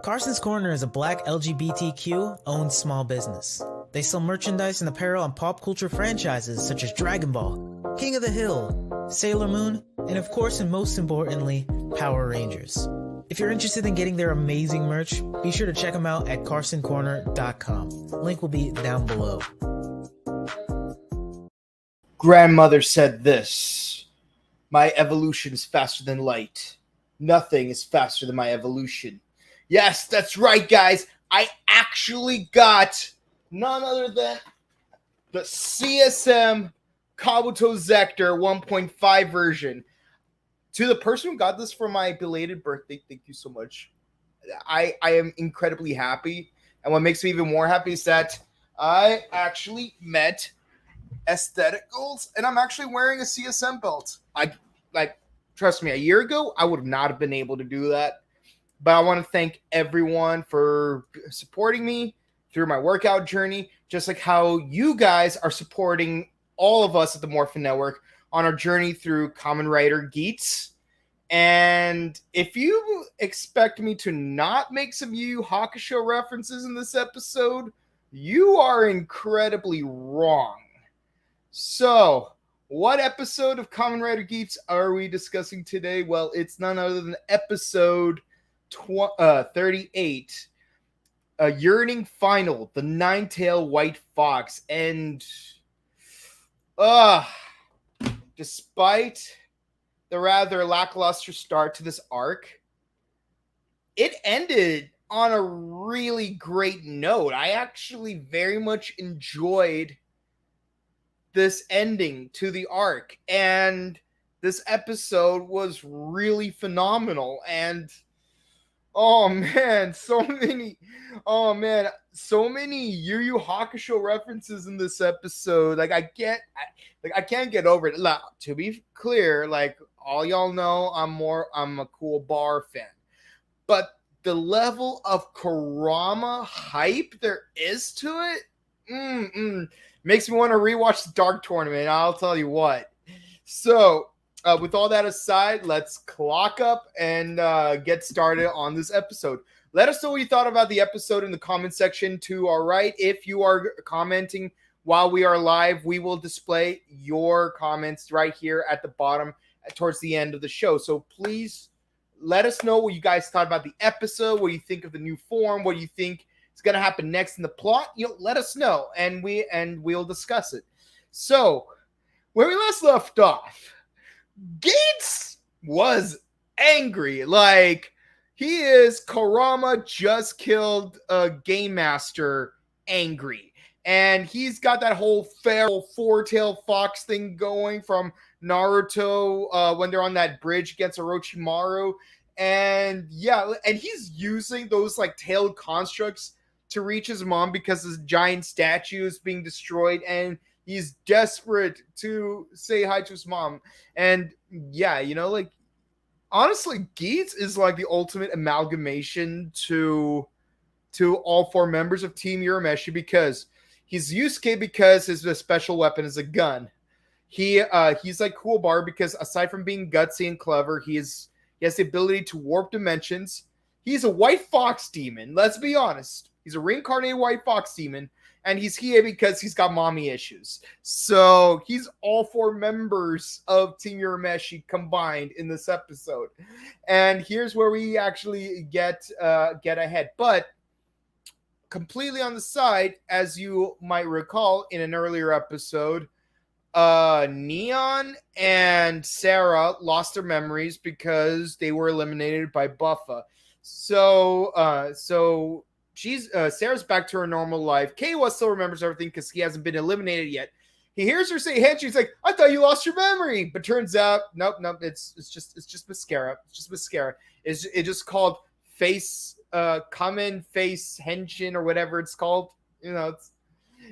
Carson's Corner is a black LGBTQ-owned small business. They sell merchandise and apparel on pop culture franchises such as Dragon Ball, King of the Hill, Sailor Moon, and of course and most importantly, Power Rangers. If you're interested in getting their amazing merch, be sure to check them out at carsoncorner.com. Link will be down below. Grandmother said this: my evolution is faster than light. Nothing is faster than my evolution. Yes, that's right, guys. I actually got none other than the CSM Kabuto Zector 1.5 version. To the person who got this for my belated birthday, thank you so much. I am incredibly happy. And what makes me even more happy is that I actually met aesthetic goals, and I'm actually wearing a CSM belt. Trust me, a year ago, I would not have been able to do that. But I want to thank everyone for supporting me through my workout journey, just like how you guys are supporting all of us at the Morphin Network on our journey through Kamen Rider Geats. And if you expect me to not make some Yu Yu Hakusho references in this episode, you are incredibly wrong. So, what episode of Kamen Rider Geats are we discussing today? Well, it's none other than episode 38, Yearning Final, the Nine-Tailed White Fox. And despite the rather lackluster start to this arc, it ended on a really great note. I actually very much enjoyed this ending to the arc, and this episode was really phenomenal. And so many Yu Yu Hakusho references in this episode. I can't get over it. To be clear, all y'all know, I'm a Cool Bar fan, but the level of Kurama hype there is to it, makes me want to rewatch the Dark Tournament. I'll tell you what. So, with all that aside, let's clock up and get started on this episode. Let us know what you thought about the episode in the comment section to our right. If you are commenting while we are live, we will display your comments right here at the bottom towards the end of the show. So please let us know what you guys thought about the episode, what you think of the new form, what you think is going to happen next in the plot. Let us know, and we'll discuss it. So, where we last left off, Geats was angry. He is Kurama just killed a game master angry. And he's got that whole feral four-tailed fox thing going from Naruto when they're on that bridge against Orochimaru. And he's using those tailed constructs to reach his mom because his giant statue is being destroyed, and he's desperate to say hi to his mom. And honestly, Geats is the ultimate amalgamation to all four members of Team Urameshi, because he's Yusuke because his special weapon is a gun. He's like Cool Bar because aside from being gutsy and clever, he has the ability to warp dimensions. He's a white fox demon. Let's be honest. He's a reincarnated white fox demon. And he's Hiei because he's got mommy issues. So he's all four members of Team Urameshi combined in this episode. And here's where we actually get ahead. But completely on the side, as you might recall in an earlier episode, Neon and Sarah lost their memories because they were eliminated by Buffa. So Sarah's back to her normal life. Keiwa still remembers everything because he hasn't been eliminated yet. He hears her say "Hen." She's like, "I thought you lost your memory," but turns out, nope. It's just mascara. It's just mascara. It's just called face Kamen face henshin or whatever it's called. So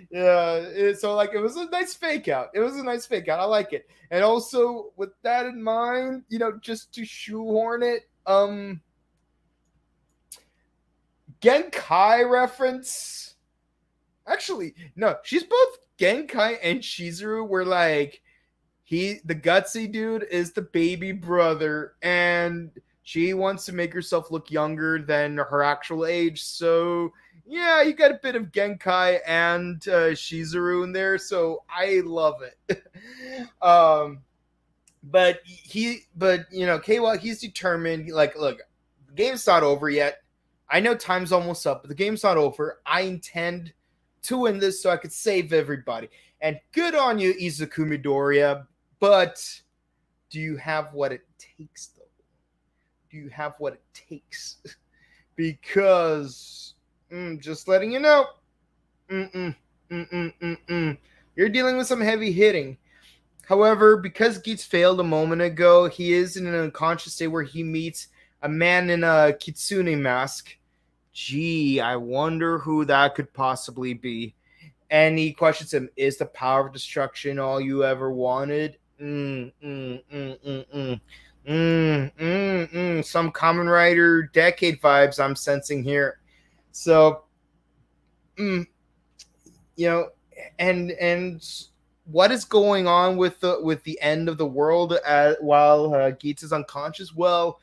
it was a nice fake out. I like it. And also with that in mind, just to shoehorn it, Genkai reference. Actually, no, she's both Genkai and Shizuru, where the gutsy dude is the baby brother, and She wants to make herself look younger than her actual age. So yeah, you got a bit of Genkai and Shizuru in there. So I love it. But Keiwa, he's determined. Like, look, the game's not over yet. I know time's almost up, but the game's not over. I intend to win this so I could save everybody. And good on you, Izuku Midoriya. But do you have what it takes, though? Do you have what it takes? Because, just letting you know, you're dealing with some heavy hitting. However, because Geats failed a moment ago, he is in an unconscious state where he meets a man in a kitsune mask. Gee, I wonder who that could possibly be. And he questions him, is the power of destruction all you ever wanted? Some Kamen Rider decade vibes I'm sensing here. So, and what is going on with the end of the world while Geats is unconscious? Well,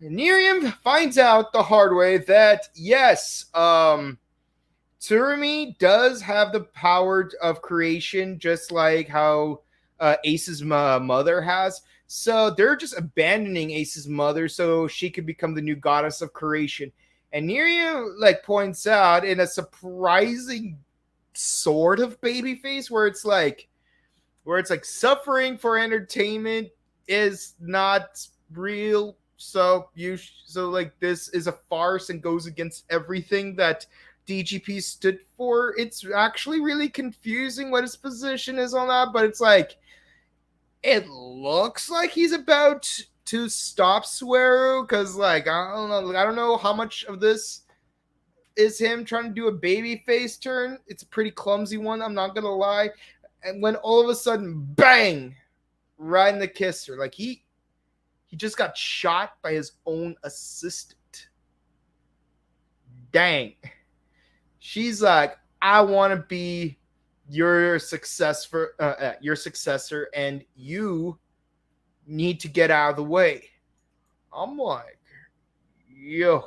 Nerium finds out the hard way that yes, Tsurumi does have the power of creation, just like how Ace's mother has. So they're just abandoning Ace's mother so she could become the new goddess of creation. And Nerium points out in a surprising sort of baby face where it's like suffering for entertainment is not real. So this is a farce and goes against everything that DGP stood for. It's actually really confusing what his position is on that, but it's like it looks like he's about to stop Sueru because I don't know how much of this is him trying to do a baby face turn. It's a pretty clumsy one, I'm not gonna lie. And when all of a sudden, bang, right in the kisser, like he just got shot by his own assistant. Dang. She's like, I want to be your successor, and you need to get out of the way. I'm like, yo,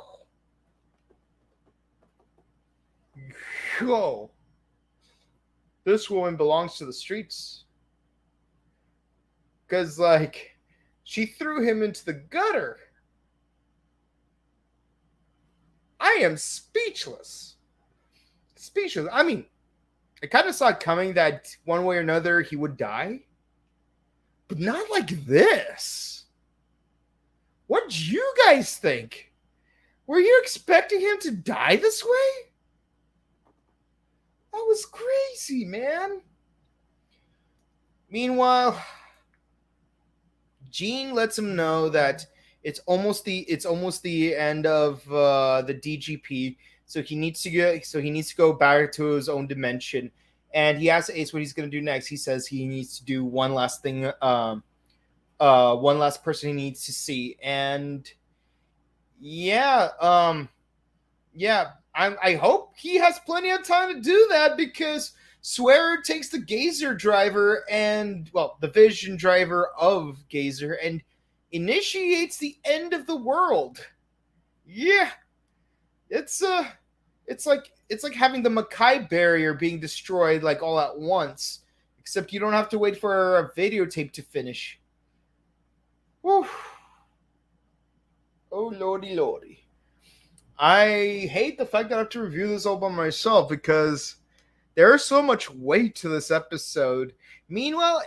this woman belongs to the streets. Because, she threw him into the gutter. I am speechless. I mean, I kind of saw it coming that one way or another he would die. But not like this. What did you guys think? Were you expecting him to die this way? That was crazy, man. Meanwhile, Gene lets him know that it's almost the end of the DGP. So he needs to go back to his own dimension, and he asks Ace what he's going to do next. He says he needs to do one last thing, one last person he needs to see, and I hope he has plenty of time to do that because Swearer takes the Gazer driver the Vision driver of Gazer and initiates the end of the world. Yeah. It's like having the Makai barrier being destroyed all at once, except you don't have to wait for a videotape to finish. Whew. Oh lordy. I hate the fact that I have to review this all by myself because there's so much weight to this episode. Meanwhile,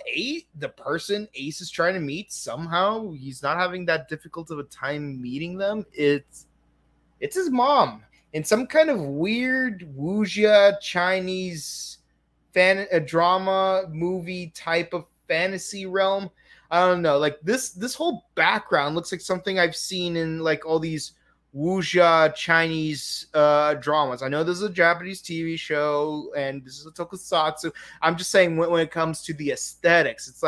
the person Ace is trying to meet, somehow he's not having that difficult of a time meeting them. It's his mom in some kind of weird wuxia Chinese drama movie type of fantasy realm. I don't know. This whole background looks like something I've seen in all these wuxia Chinese dramas. I know this is a Japanese TV show and this is a tokusatsu. I'm just saying when it comes to the aesthetics, it's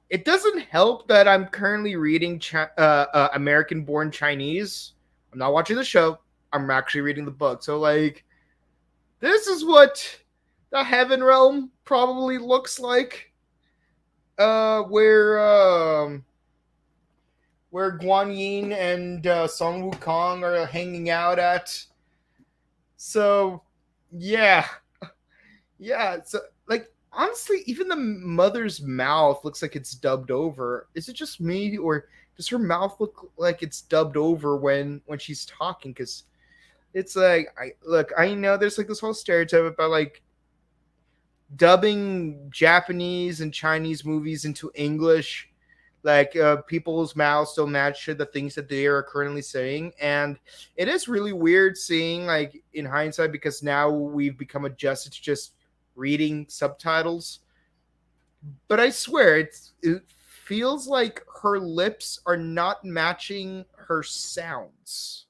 it doesn't help that I'm currently reading American-born Chinese. I'm not watching the show. I'm actually reading the book. So this is what the Heaven Realm probably looks like. Where where Guan Yin and Song Wukong are hanging out at. So, yeah, yeah. So, like, honestly, even the mother's mouth looks like it's dubbed over. Is it just me, or does her mouth look like it's dubbed over when she's talking? Because it's like, I know there's like this whole stereotype about like dubbing Japanese and Chinese movies into English, like people's mouths don't match the things that they are currently saying, and it is really weird seeing like in hindsight because now we've become adjusted to just reading subtitles. But I swear it feels like her lips are not matching her sounds.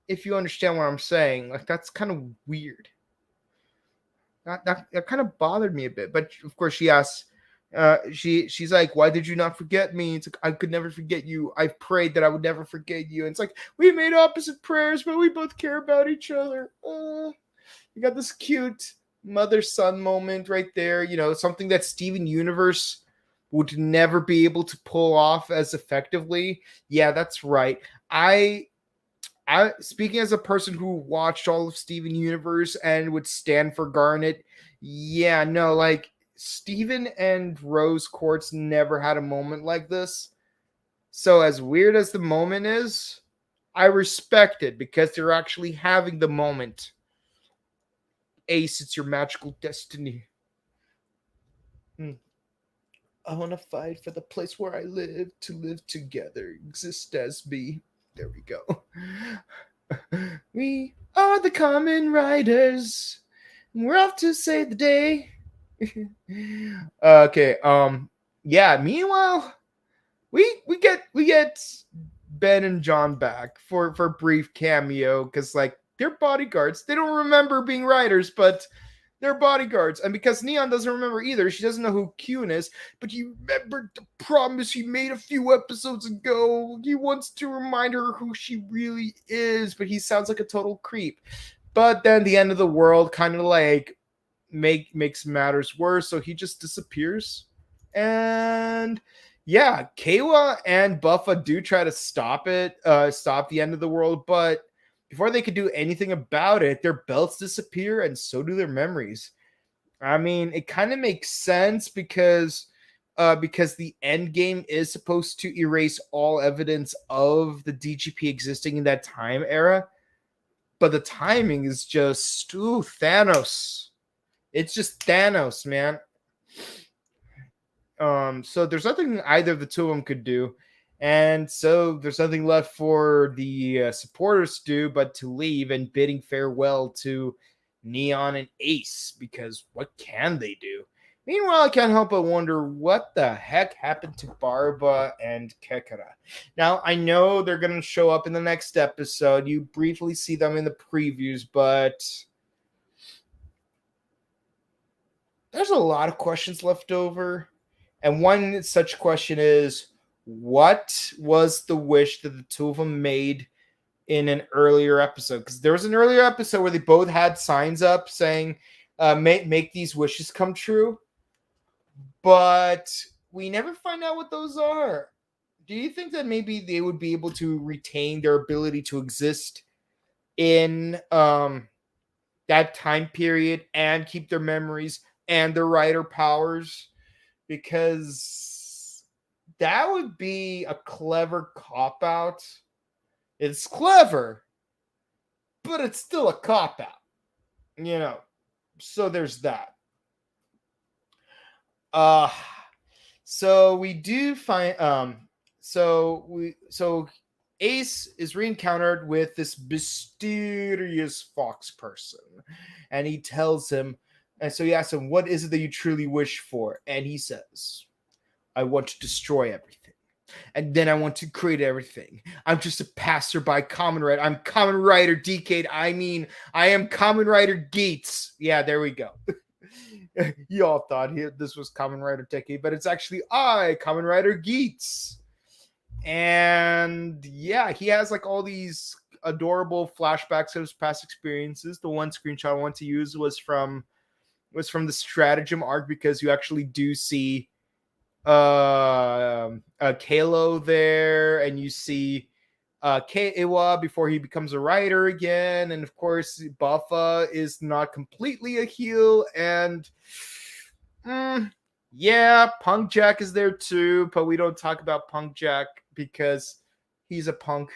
If you understand what I'm saying, like that's kind of weird. That kind of bothered me a bit. But of course, she asks, she's like, "Why did you not forget me?" It's like, "I could never forget you. I've prayed that I would never forget you." And it's like we made opposite prayers, but we both care about each other. You got this cute mother son moment right there. You know, something that Steven Universe would never be able to pull off as effectively. Yeah, that's right. I speaking as a person who watched all of Steven Universe and would stand for Garnet, yeah, no, like Steven and Rose Quartz never had a moment like this. So as weird as the moment is, I respect it because they're actually having the moment. Ace, it's your magical destiny. I want to fight for the place where I live, to live together, exist as me. There we go. We are the Kamen Riders. We're off to save the day. Okay. Yeah. Meanwhile, we get Ben and John back for a brief cameo because like they're bodyguards. They don't remember being riders, but they're bodyguards. And because Neon doesn't remember either, she doesn't know who Kyun is, but he remembered the promise he made a few episodes ago. He wants to remind her who she really is, but he sounds like a total creep. But then the end of the world kind of like makes matters worse, so he just disappears. And yeah, Kawa and Buffa do try to stop the end of the world, but before they could do anything about it, their belts disappear and so do their memories. I mean, it kind of makes sense because the end game is supposed to erase all evidence of the DGP existing in that time era. But the timing is just Thanos. It's just Thanos, man. So there's nothing either of the two of them could do. And so there's nothing left for the supporters to do but to leave and bidding farewell to Neon and Ace, because what can they do? Meanwhile, I can't help but wonder what the heck happened to Barba and Kekara. Now, I know they're going to show up in the next episode. You briefly see them in the previews, but there's a lot of questions left over. And one such question is, what was the wish that the two of them made in an earlier episode? Because there was an earlier episode where they both had signs up saying, make these wishes come true. But we never find out what those are. Do you think that maybe they would be able to retain their ability to exist in that time period and keep their memories and their rider powers? Because that would be a clever cop-out. It's clever, but it's still a cop-out. You know, so there's that. So we do find so Ace is re-encountered with this mysterious fox person, and he tells him, and so he asks him, "What is it that you truly wish for?" And he says, "I want to destroy everything, and then I want to create everything. I'm just a passerby Kamen Rider. I'm Kamen Rider Decade. I mean, I am Kamen Rider Geats." Yeah, there we go. You all thought this was Kamen Rider Decade, but it's actually Kamen Rider Geats. And yeah, he has like all these adorable flashbacks of his past experiences. The one screenshot I want to use was from the stratagem arc, because you actually do see Kalo there, and you see Keiwa before he becomes a rider again, and of course Buffa is not completely a heel, and yeah, Punk Jack is there too, but we don't talk about Punk Jack because he's a punk.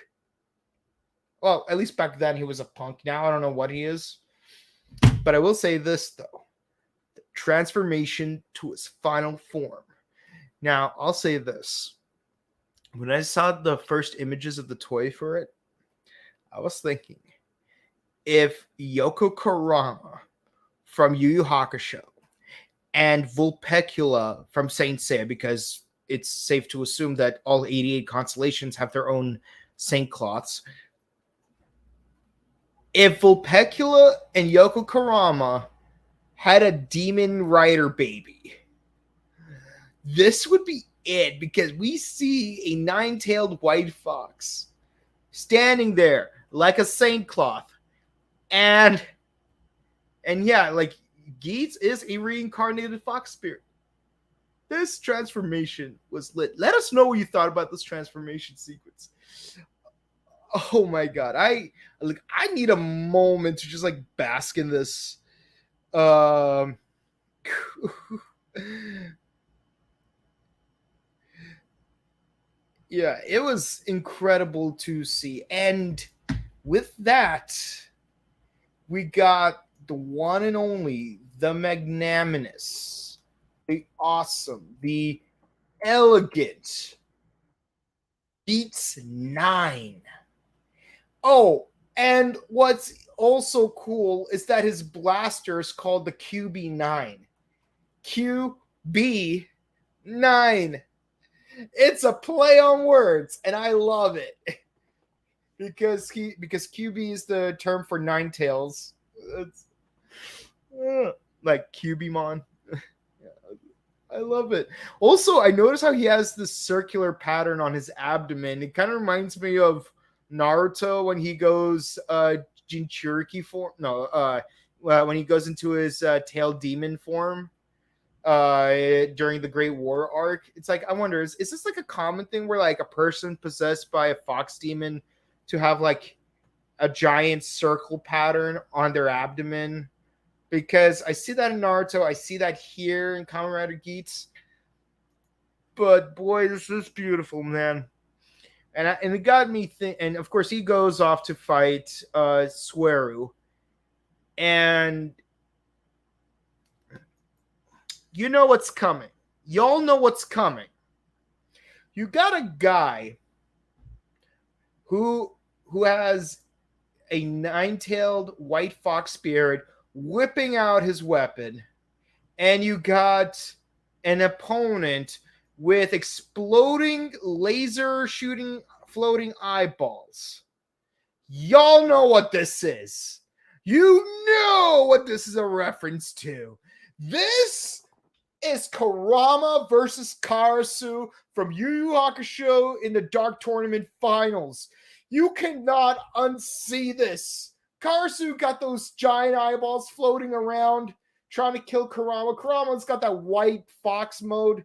Well, at least back then he was a punk. Now I don't know what he is. But I will say this though. The transformation to his final form. Now, I'll say this. When I saw the first images of the toy for it, I was thinking if Yoko Kurama from Yu Yu Hakusho and Vulpecula from Saint Seiya, because it's safe to assume that all 88 constellations have their own saint cloths. If Vulpecula and Yoko Kurama had a demon rider baby, this would be it, because we see a nine-tailed white fox standing there like a saint cloth, and yeah, like Geats is a reincarnated fox spirit. This transformation was lit. Let us know what you thought about this transformation sequence. Oh my god, I need a moment to just like bask in this. Yeah, it was incredible to see. And with that, we got the one and only, the magnanimous, the awesome, the elegant Beats 9. Oh, and what's also cool is that his blaster is called the QB9. QB9. It's a play on words, and I love it. because QB is the term for nine tails. It's like QBmon. I love it. Also, I notice how he has this circular pattern on his abdomen. It kind of reminds me of Naruto when he goes Jinchuriki form. No, when he goes into his tail demon form during the Great War arc. It's like, I wonder, is this like a common thing where like a person possessed by a fox demon to have like a giant circle pattern on their abdomen? Because I see that in Naruto, I see that here in Kamen Rider Geats. But boy, this is beautiful, man. And it got me think. And of course, he goes off to fight Sweru, and you know what's coming. Y'all know what's coming. You got a guy who has a nine-tailed white fox spirit whipping out his weapon, and you got an opponent with exploding laser shooting floating eyeballs. Y'all know what this is. You know what this is a reference to. This is Kurama versus Karasu from Yu Yu Hakusho in the Dark Tournament Finals. You cannot unsee this. Karasu got those giant eyeballs floating around trying to kill Kurama. Kurama's got that white fox mode.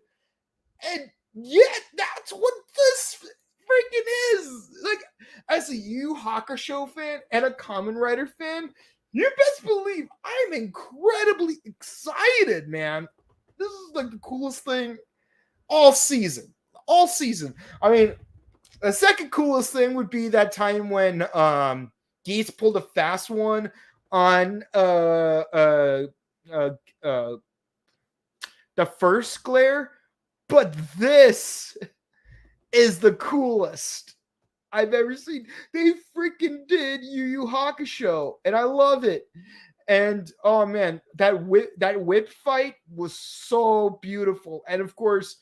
And yet, that's what this freaking is. Like, as a Yu Yu Hakusho fan and a Kamen Rider fan, you best believe I'm incredibly excited, man. This is like the coolest thing all season. All season. I mean, the second coolest thing would be that time when Geats pulled a fast one on the first glare, but this is the coolest I've ever seen. They freaking did Yu Yu Hakusho, and I love it. And oh man, that whip fight was so beautiful. And of course,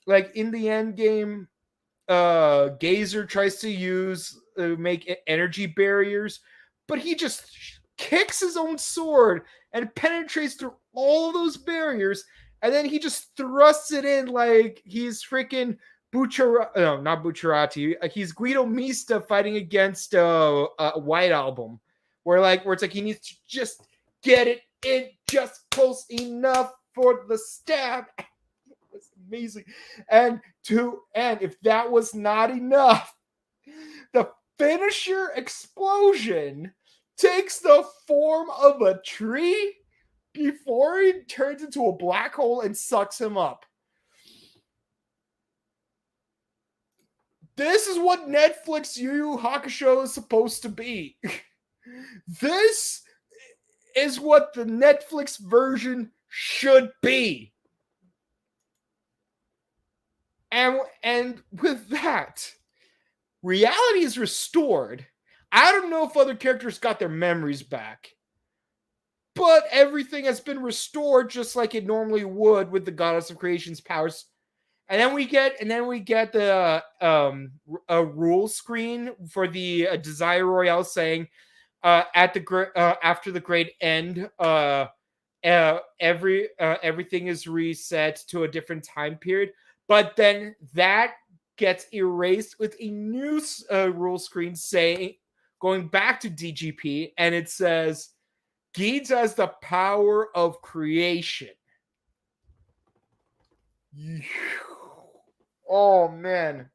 like in the end game, Gazer tries to make energy barriers, but he just kicks his own sword and penetrates through all of those barriers, and then he just thrusts it in like he's freaking not Bucciarati. He's Guido Mista fighting against White Album, where it's like he needs to just get it in just close enough for the stab. It was amazing. And if that was not enough, the finisher explosion takes the form of a tree before he turns into a black hole and sucks him up. This is what Netflix Yu Yu Hakusho is supposed to be. This is what the Netflix version should be. And with that, reality is restored. I don't know if other characters got their memories back, but everything has been restored just like it normally would with the Goddess of Creation's powers. And then we get the a rule screen for the Desire Royale saying after the great end, everything is reset to a different time period. But then that gets erased with a new rule screen saying, going back to DGP, and it says, Geats has the power of creation. Oh, man.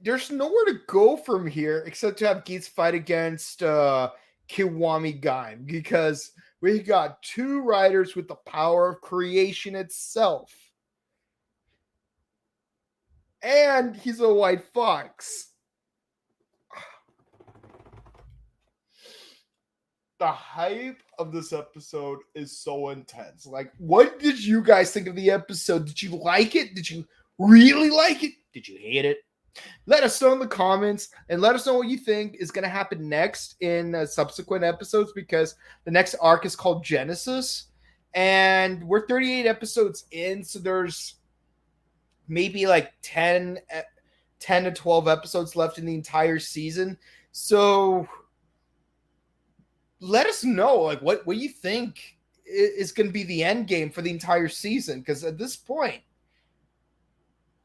There's nowhere to go from here except to have Geats fight against Kiwami Guy, because we got two riders with the power of creation itself. And he's a white fox. The hype of this episode is so intense. Like, what did you guys think of the episode? Did you like it? Did you really like it? Did you hate it? Let us know in the comments, and let us know what you think is going to happen next in subsequent episodes, because the next arc is called Genesis, and we're 38 episodes in, so there's maybe like 10 to 12 episodes left in the entire season. So let us know, like, what you think is going to be the end game for the entire season, because at this point,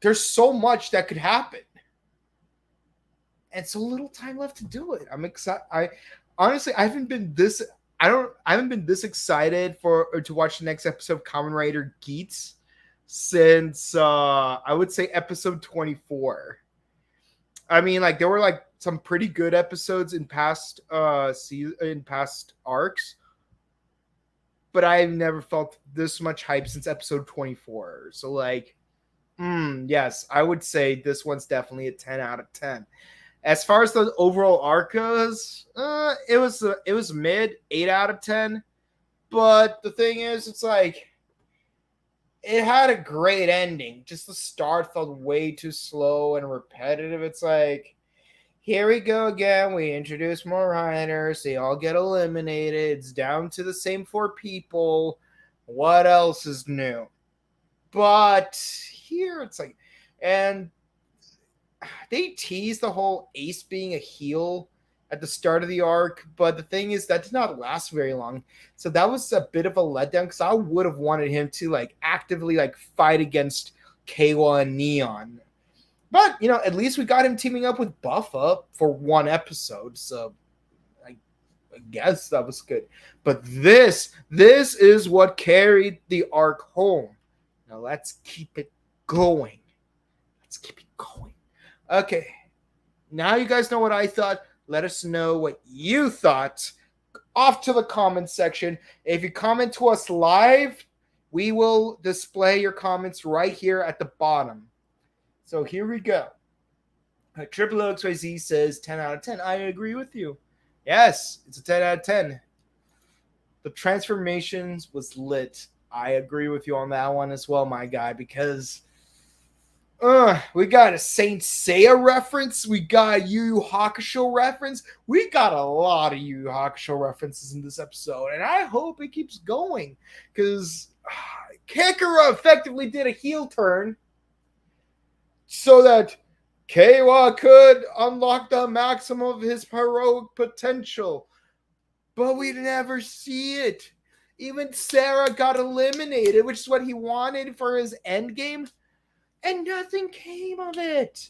there's so much that could happen. And so little time left to do it. I'm excited. I haven't been this excited to watch the next episode of Kamen Rider Geats since I would say episode 24. I mean, like, there were like some pretty good episodes in past arcs, but I've never felt this much hype since episode 24. So like, yes, I would say this one's definitely a 10 out of 10. As far as the overall arc goes, it was mid, 8 out of 10. But the thing is, it's like, it had a great ending. Just the start felt way too slow and repetitive. It's like, here we go again. We introduce more riders. They all get eliminated. It's down to the same 4 people. What else is new? But here it's like, and they teased the whole Ace being a heel at the start of the arc, but the thing is that did not last very long. So that was a bit of a letdown, because I would have wanted him to like actively like fight against Kayla and Neon. But, you know, at least we got him teaming up with Buffa for one episode. So I guess that was good. But this is what carried the arc home. Now let's keep it going. Let's keep it going. Okay. Now you guys know what I thought. Let us know what you thought. Off to the comment section. If you comment to us live, we will display your comments right here at the bottom. So here we go. Triple XYZ says 10 out of 10. I agree with you. Yes, it's a 10 out of 10. The transformations was lit. I agree with you on that one as well, my guy, because we got a Saint Seiya reference. We got a Yu Yu Hakusho reference. We got a lot of Yu Yu Hakusho references in this episode, and I hope it keeps going, because Kakarot effectively did a heel turn so that Keiwa could unlock the maximum of his heroic potential. But we never see it. Even Sarah got eliminated, which is what he wanted for his endgame, and nothing came of it.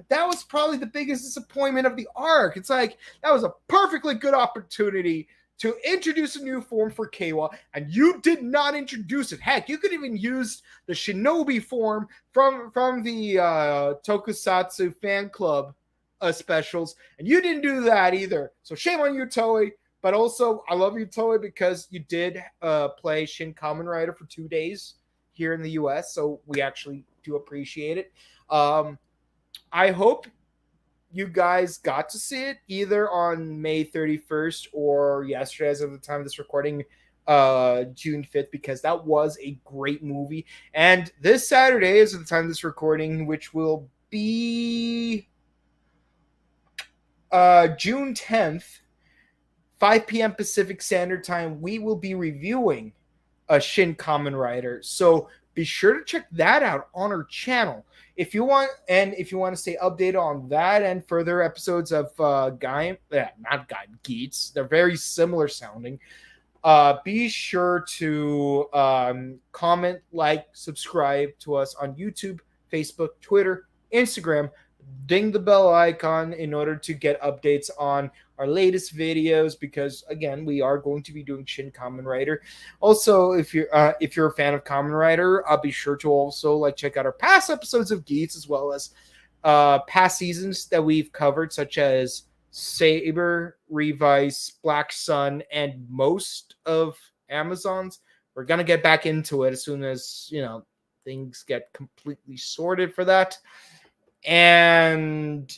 That was probably the biggest disappointment of the arc. It's like, that was a perfectly good opportunity to introduce a new form for Keiwa, and you did not introduce it. Heck, you could even use the Shinobi form from the Tokusatsu fan club specials, and you didn't do that either. So shame on you, Toei. But also, I love you, Toei, because you did play Shin Kamen Rider for 2 days here in the US, so we actually do appreciate it. I hope you guys got to see it either on May 31st or yesterday, as of the time of this recording, June 5th, because that was a great movie. And this Saturday, as of the time of this recording, which will be June 10th, 5 p.m. Pacific Standard Time, we will be reviewing a Shin Kamen Rider. So be sure to check that out on our channel. If you want to stay updated on that and further episodes of Geats, they're very similar sounding. Be sure to comment, like, subscribe to us on YouTube, Facebook, Twitter, Instagram. Ding the bell icon in order to get updates on our latest videos, because again, we are going to be doing Shin Kamen Rider. Also, if you're a fan of Kamen Rider, I'll be sure to also check out our past episodes of Geats, as well as past seasons that we've covered, such as Saber, Revice, Black Sun, and most of Amazon's. We're gonna get back into it as soon as things get completely sorted for that. And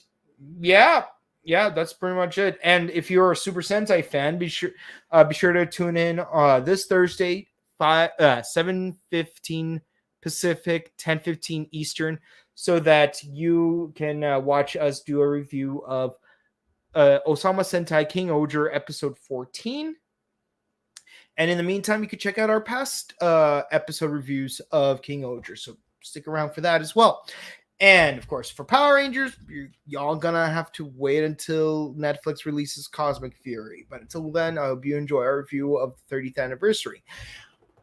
yeah, that's pretty much it. And if you're a Super Sentai fan, be sure to tune in this Thursday, 7:15 Pacific, 10:15 Eastern, so that you can watch us do a review of Osama Sentai King Oger episode 14. And in the meantime, you can check out our past episode reviews of King Oger. So stick around for that as well. And of course, for Power Rangers, y'all gonna have to wait until Netflix releases Cosmic Fury. But until then, I hope you enjoy our review of the 30th anniversary.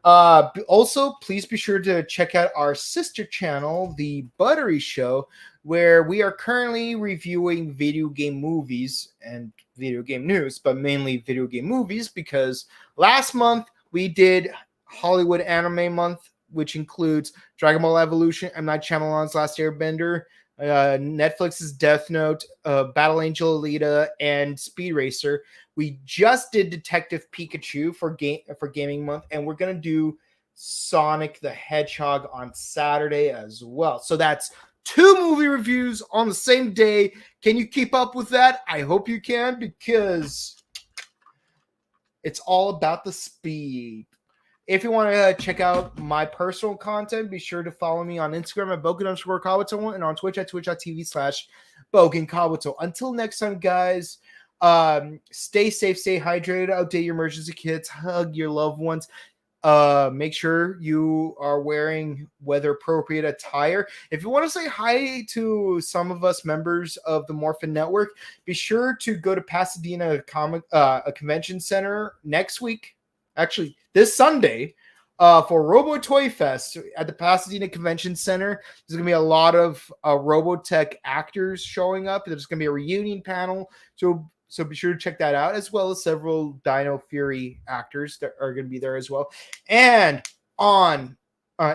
Also, please be sure to check out our sister channel, The Buttery Show, where we are currently reviewing video game movies and video game news, but mainly video game movies, because last month we did Hollywood Anime Month, which includes Dragon Ball Evolution, M. Night Shyamalan's Last Airbender, Netflix's Death Note, Battle Angel Alita, and Speed Racer. We just did Detective Pikachu for Gaming Month, and we're going to do Sonic the Hedgehog on Saturday as well. So that's 2 movie reviews on the same day. Can you keep up with that? I hope you can, because it's all about the speed. If you want to check out my personal content, be sure to follow me on Instagram at Boken_Kabuto and on Twitch at twitch.tv/BokenKabuto. Until next time, guys, stay safe, stay hydrated, update your emergency kits, hug your loved ones. Make sure you are wearing weather-appropriate attire. If you want to say hi to some of us members of the Morphin Network, be sure to go to Pasadena Convention Center next week. Actually, this Sunday, for Robo Toy Fest at the Pasadena Convention Center. There's going to be a lot of Robotech actors showing up. There's going to be a reunion panel. So be sure to check that out, as well as several Dino Fury actors that are going to be there as well. And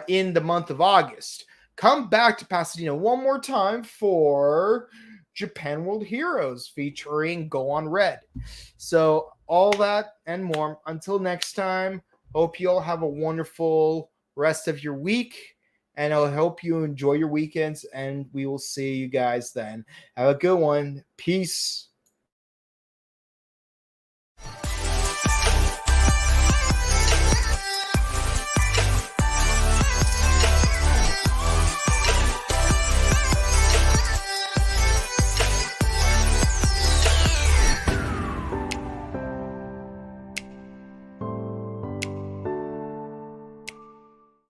in the month of August, come back to Pasadena one more time for Japan World Heroes featuring Go On Red. So all that and more. Until next time, hope you all have a wonderful rest of your week, and I hope you enjoy your weekends, and we will see you guys then. Have a good one. Peace.